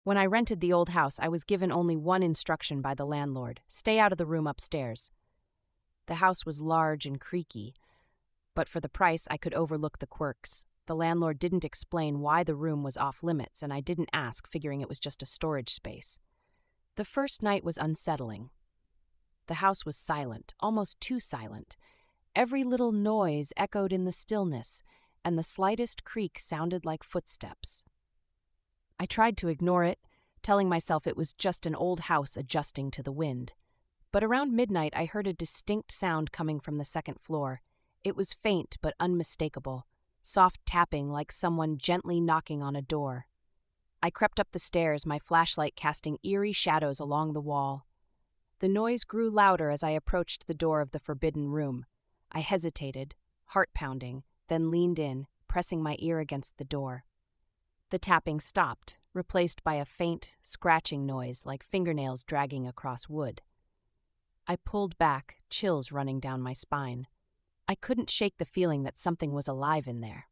When I rented the old house, I was given only one instruction by the landlord: stay out of the room upstairs. The house was large and creaky, but for the price I could overlook the quirks. The landlord didn't explain why the room was off limits, and I didn't ask, figuring it was just a storage space. The first night was unsettling. The house was silent, almost too silent. Every little noise echoed in the stillness, and the slightest creak sounded like footsteps. I tried to ignore it, telling myself it was just an old house adjusting to the wind. But around midnight, I heard a distinct sound coming from the second floor. It was faint but unmistakable, soft tapping like someone gently knocking on a door. I crept up the stairs, my flashlight casting eerie shadows along the wall. The noise grew louder as I approached the door of the forbidden room. I hesitated, heart pounding, then leaned in, pressing my ear against the door. The tapping stopped, replaced by a faint, scratching noise like fingernails dragging across wood. I pulled back, chills running down my spine. I couldn't shake the feeling that something was alive in there.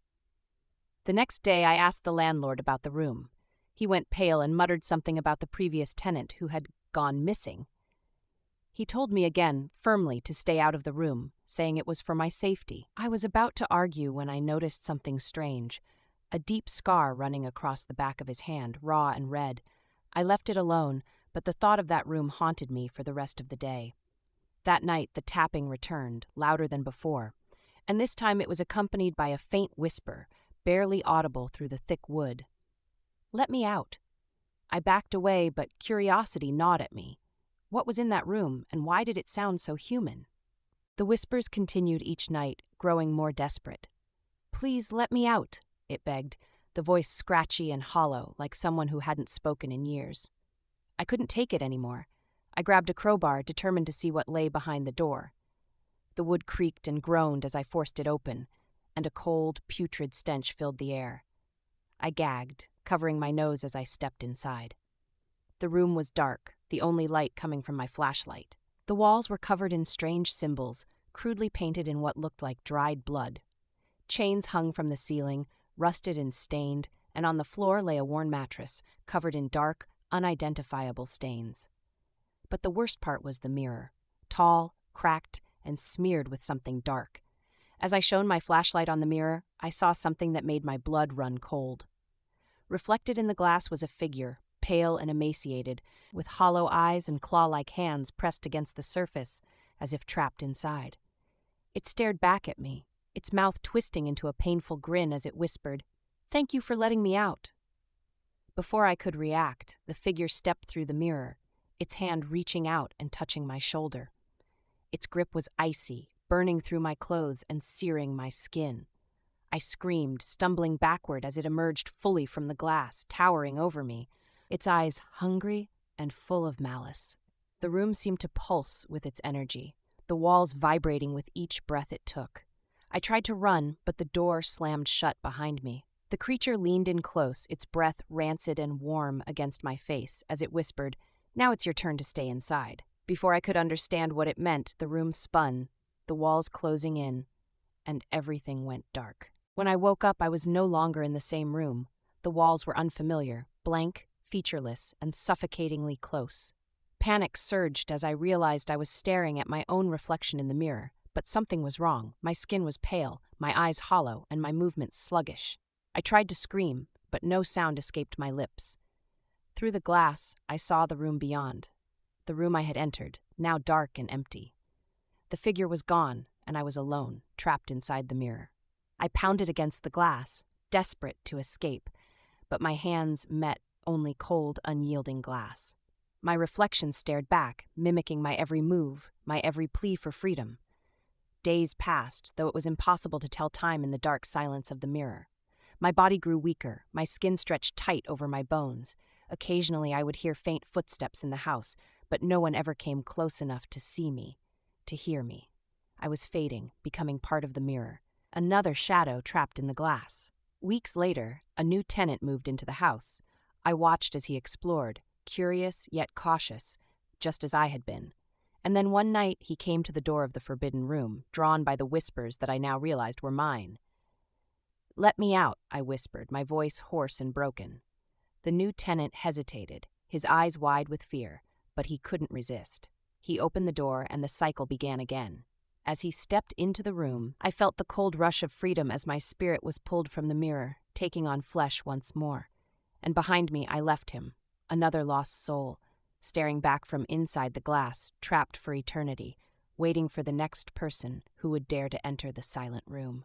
The next day, I asked the landlord about the room. He went pale and muttered something about the previous tenant who had gone missing. He told me again, firmly, to stay out of the room, saying it was for my safety. I was about to argue when I noticed something strange. A deep scar running across the back of his hand, raw and red. I left it alone, but the thought of that room haunted me for the rest of the day. That night, the tapping returned, louder than before, and this time it was accompanied by a faint whisper, barely audible through the thick wood. "Let me out." I backed away, but curiosity gnawed at me. What was in that room, and why did it sound so human? The whispers continued each night, growing more desperate. "Please let me out," it begged, the voice scratchy and hollow, like someone who hadn't spoken in years. I couldn't take it anymore. I grabbed a crowbar, determined to see what lay behind the door. The wood creaked and groaned as I forced it open, and a cold, putrid stench filled the air. I gagged, covering my nose as I stepped inside. The room was dark, the only light coming from my flashlight. The walls were covered in strange symbols, crudely painted in what looked like dried blood. Chains hung from the ceiling, rusted and stained, and on the floor lay a worn mattress, covered in dark, unidentifiable stains. But the worst part was the mirror, tall, cracked, and smeared with something dark. As I shone my flashlight on the mirror, I saw something that made my blood run cold. Reflected in the glass was a figure, pale and emaciated, with hollow eyes and claw-like hands pressed against the surface, as if trapped inside. It stared back at me, its mouth twisting into a painful grin as it whispered, "Thank you for letting me out." Before I could react, the figure stepped through the mirror, its hand reaching out and touching my shoulder. Its grip was icy, burning through my clothes and searing my skin. I screamed, stumbling backward as it emerged fully from the glass, towering over me, its eyes hungry and full of malice. The room seemed to pulse with its energy, the walls vibrating with each breath it took. I tried to run, but the door slammed shut behind me. The creature leaned in close, its breath rancid and warm against my face, as it whispered, "Now it's your turn to stay inside." Before I could understand what it meant, the room spun, the walls closing in, and everything went dark. When I woke up, I was no longer in the same room. The walls were unfamiliar, blank, featureless, and suffocatingly close. Panic surged as I realized I was staring at my own reflection in the mirror, but something was wrong. My skin was pale, my eyes hollow, and my movements sluggish. I tried to scream, but no sound escaped my lips. Through the glass, I saw the room beyond. The room I had entered, now dark and empty. The figure was gone, and I was alone, trapped inside the mirror. I pounded against the glass, desperate to escape, but my hands met only cold, unyielding glass. My reflection stared back, mimicking my every move, my every plea for freedom. Days passed, though it was impossible to tell time in the dark silence of the mirror. My body grew weaker, my skin stretched tight over my bones. Occasionally I would hear faint footsteps in the house, but no one ever came close enough to see me, to hear me. I was fading, becoming part of the mirror, another shadow trapped in the glass. Weeks later, a new tenant moved into the house. I watched as he explored, curious yet cautious, just as I had been. And then one night he came to the door of the forbidden room, drawn by the whispers that I now realized were mine. "Let me out," I whispered, my voice hoarse and broken. The new tenant hesitated, his eyes wide with fear, but he couldn't resist. He opened the door and the cycle began again. As he stepped into the room, I felt the cold rush of freedom as my spirit was pulled from the mirror, taking on flesh once more. And behind me I left him, another lost soul, staring back from inside the glass, trapped for eternity, waiting for the next person who would dare to enter the silent room.